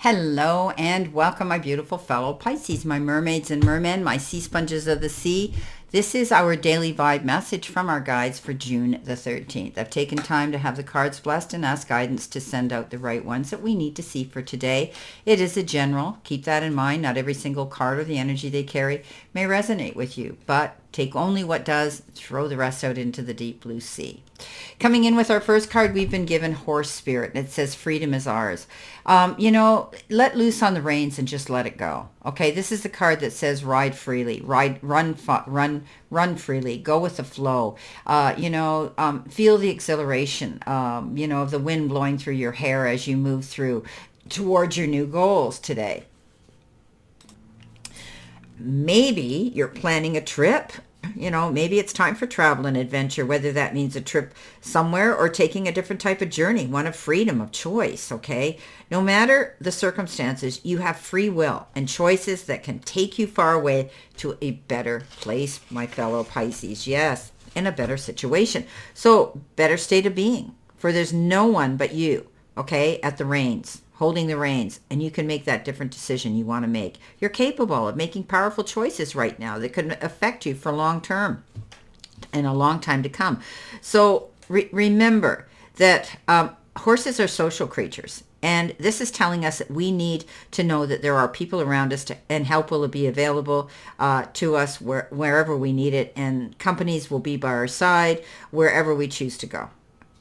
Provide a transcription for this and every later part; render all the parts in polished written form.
Hello and welcome, my beautiful fellow Pisces, my mermaids and mermen, my sea sponges of the sea. This is our daily vibe message from our guides for June the 13th. I've taken time to have the cards blessed and ask guidance to send out the right ones that we need to see for today. It is a general. Keep that in mind. Not every single card or the energy they carry may resonate with you, but take only what does, throw the rest out into the deep blue sea. Coming in with our first card, we've been given Horse Spirit, and it says freedom is ours. Let loose on the reins and just let it go. Okay, this is the card that says ride freely, run freely, go with the flow. Feel the exhilaration, of the wind blowing through your hair as you move through towards your new goals today. Maybe you're planning a trip. Maybe it's time for travel and adventure, whether that means a trip somewhere or taking a different type of journey, one of freedom, of choice, okay? No matter the circumstances, you have free will and choices that can take you far away to a better place, my fellow Pisces. Yes, in a better situation. So, better state of being, for there's no one but you, okay, at the reins, holding the reins, and you can make that different decision you want to make. You're capable of making powerful choices right now that could affect you for long term and a long time to come. So remember that horses are social creatures, and this is telling us that we need to know that there are people around us and help will be available to us wherever we need it, and companies will be by our side wherever we choose to go.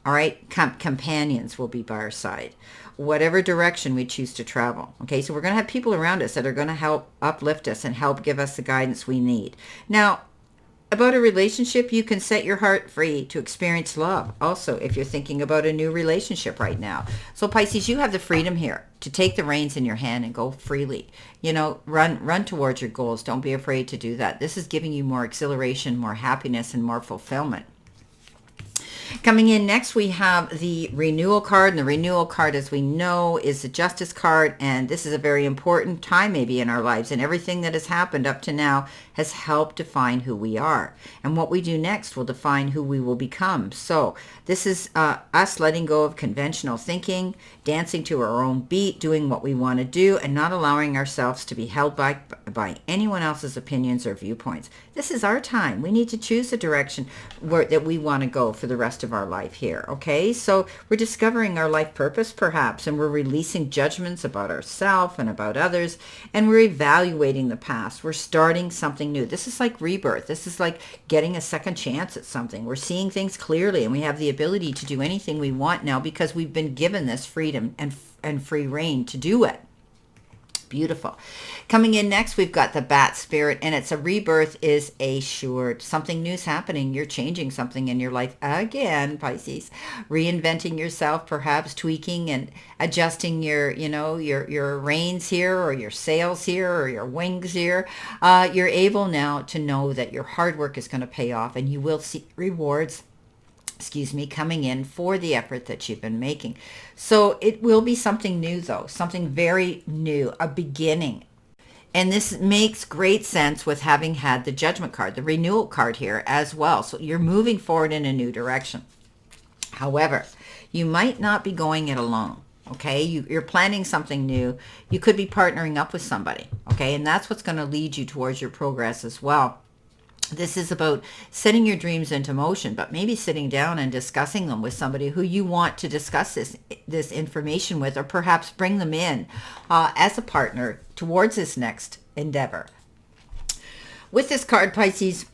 All right, companions will be by our side, whatever direction we choose to travel. Okay, so we're going to have people around us that are going to help uplift us and help give us the guidance we need. Now, about a relationship, you can set your heart free to experience love. Also, if you're thinking about a new relationship right now. So Pisces, you have the freedom here to take the reins in your hand and go freely. Run towards your goals. Don't be afraid to do that. This is giving you more exhilaration, more happiness, and more fulfillment. Coming in next, we have the renewal card, and the renewal card, as we know, is the justice card, and this is a very important time maybe in our lives, and everything that has happened up to now has helped define who we are, and what we do next will define who we will become. So this is us letting go of conventional thinking, dancing to our own beat, doing what we want to do, and not allowing ourselves to be held back by anyone else's opinions or viewpoints. This is our time. We need to choose the direction that we want to go for the rest of our life here, okay? So we're discovering our life purpose, perhaps, and we're releasing judgments about ourselves and about others, and we're evaluating the past. We're starting something new. This is like rebirth. This is like getting a second chance at something. We're seeing things clearly, and we have the ability to do anything we want now because we've been given this freedom and free reign to do it. Beautiful. Coming in next, we've got the bat spirit, and it's a rebirth is assured. Something new's happening. You're changing something in your life again, Pisces. Reinventing yourself, perhaps tweaking and adjusting your reins here, or your sails here, or your wings here. You're able now to know that your hard work is going to pay off, and you will see rewards coming in for the effort that you've been making. So it will be something new, though, something very new, a beginning. And this makes great sense with having had the judgment card, the renewal card here as well. So you're moving forward in a new direction. However, you might not be going it alone. Okay, you're planning something new. You could be partnering up with somebody. Okay, and that's what's going to lead you towards your progress as well. This is about setting your dreams into motion, but maybe sitting down and discussing them with somebody who you want to discuss this information with, or perhaps bring them in as a partner towards this next endeavor. With this card, Pisces,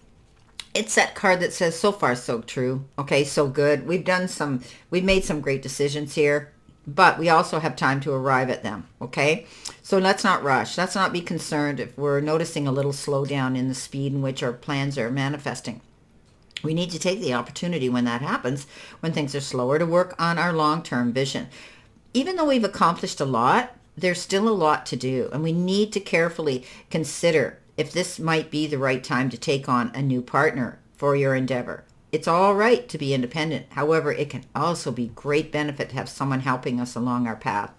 it's that card that says, so far, so true. Okay, so good. We've made some great decisions here, but we also have time to arrive at them, okay? So let's not rush. Let's not be concerned if we're noticing a little slowdown in the speed in which our plans are manifesting. We need to take the opportunity when that happens, when things are slower, to work on our long-term vision. Even though we've accomplished a lot, there's still a lot to do, and we need to carefully consider if this might be the right time to take on a new partner for your endeavor. It's all right to be independent. However, it can also be great benefit to have someone helping us along our path.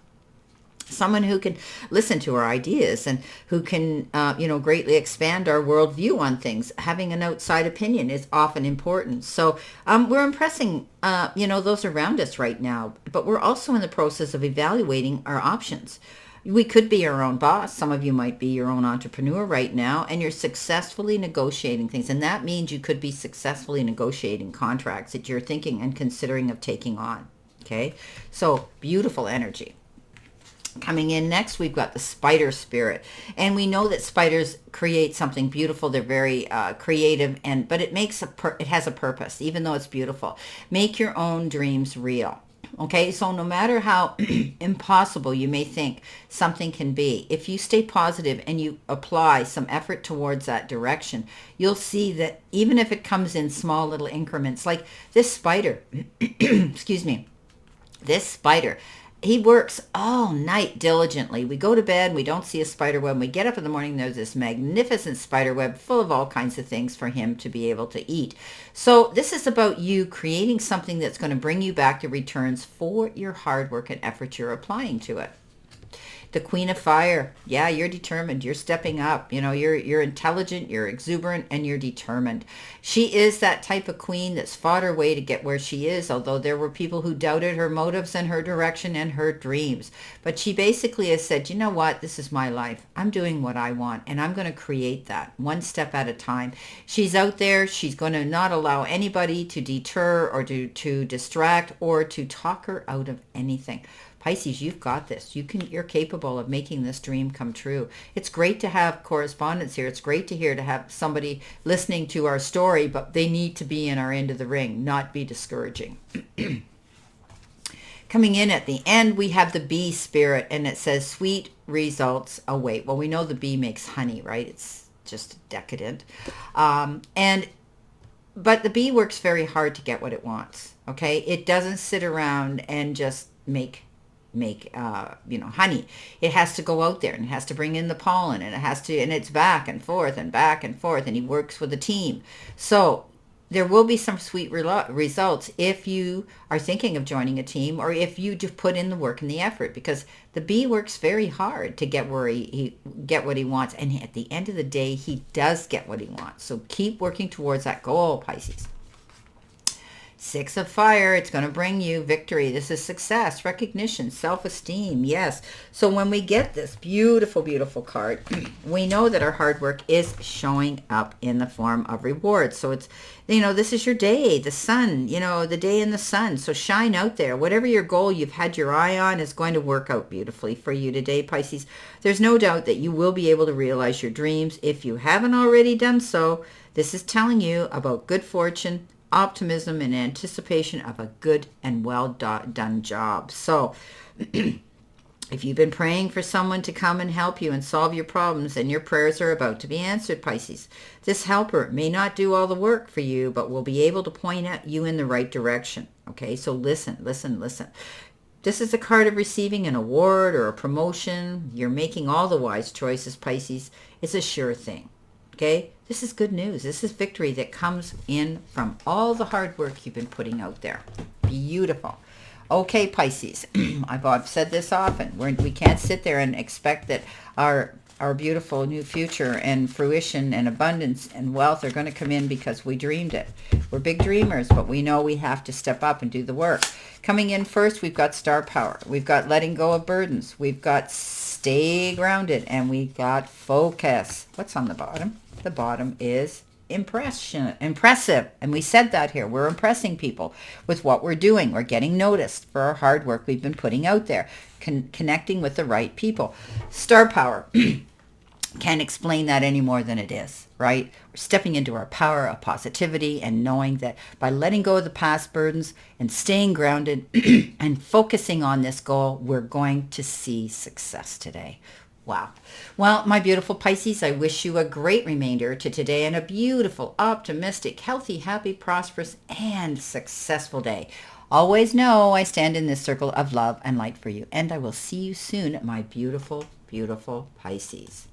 Someone who can listen to our ideas and who can, greatly expand our worldview on things. Having an outside opinion is often important. So we're impressing, those around us right now, but we're also in the process of evaluating our options. We could be our own boss. Some of you might be your own entrepreneur right now, and you're successfully negotiating things. And that means you could be successfully negotiating contracts that you're thinking and considering of taking on. Okay, so beautiful energy. Coming in next, we've got the spider spirit, and we know that spiders create something beautiful. They're very creative, but it has a purpose, even though it's beautiful. Make your own dreams real. Okay, so no matter how impossible you may think something can be, if you stay positive and you apply some effort towards that direction, you'll see that even if it comes in small little increments, like this spider, excuse me, this spider, he works all night diligently. We go to bed, we don't see a spider web. We get up in the morning, there's this magnificent spider web full of all kinds of things for him to be able to eat. So this is about you creating something that's going to bring you back the returns for your hard work and effort you're applying to it. The Queen of Fire. Yeah, you're determined. You're stepping up. You know, you're intelligent, you're exuberant, and you're determined. She is that type of queen that's fought her way to get where she is, although there were people who doubted her motives and her direction and her dreams. But she basically has said, you know what? This is my life. I'm doing what I want, and I'm going to create that one step at a time. She's out there. She's going to not allow anybody to deter or to distract or to talk her out of anything. Pisces, you've got this. You're capable of making this dream come true. It's great to have correspondence here. It's great to have somebody listening to our story, but they need to be in our end of the ring, not be discouraging. Coming in at the end, we have the bee spirit, and it says, sweet results await. Well, we know the bee makes honey, right? It's just decadent. But the bee works very hard to get what it wants, okay? It doesn't sit around and just make honey. It has to go out there and it has to bring in the pollen, and it's back and forth and back and forth, and he works with a team. So there will be some sweet results if you are thinking of joining a team, or if you just put in the work and the effort, because the bee works very hard to get where he get what he wants, and at the end of the day he does get what he wants. So keep working towards that goal, Pisces. Six of Fire, it's going to bring you victory. This is success, recognition, self-esteem. Yes. So when we get this beautiful, beautiful card, we know that our hard work is showing up in the form of rewards. So it's, this is your day, the sun, the day in the sun. So shine out there. Whatever your goal you've had your eye on is going to work out beautifully for you today, Pisces. There's no doubt that you will be able to realize your dreams. If you haven't already done so, this is telling you about good fortune, optimism, and anticipation of a good and well done job. So if you've been praying for someone to come and help you and solve your problems, then your prayers are about to be answered, Pisces. This helper may not do all the work for you, but will be able to point at you in the right direction. Okay, so listen. This is a card of receiving an award or a promotion. You're making all the wise choices, Pisces. It's a sure thing. Okay, this is good news. This is victory that comes in from all the hard work you've been putting out there. Beautiful. Okay, Pisces, I've said this often. We can't sit there and expect that our beautiful new future and fruition and abundance and wealth are going to come in because we dreamed it. We're big dreamers, but we know we have to step up and do the work. Coming in first, we've got star power. We've got letting go of burdens. We've got stay grounded, and we've got focus. What's on the bottom? The bottom is impressive. And we said that here. We're impressing people with what we're doing. We're getting noticed for our hard work we've been putting out there, connecting with the right people. Star power. Can't explain that any more than it is, right? We're stepping into our power of positivity and knowing that by letting go of the past burdens and staying grounded and focusing on this goal, we're going to see success today. Wow. Well, my beautiful Pisces, I wish you a great remainder to today and a beautiful, optimistic, healthy, happy, prosperous, and successful day. Always know I stand in this circle of love and light for you, and I will see you soon, my beautiful, beautiful Pisces.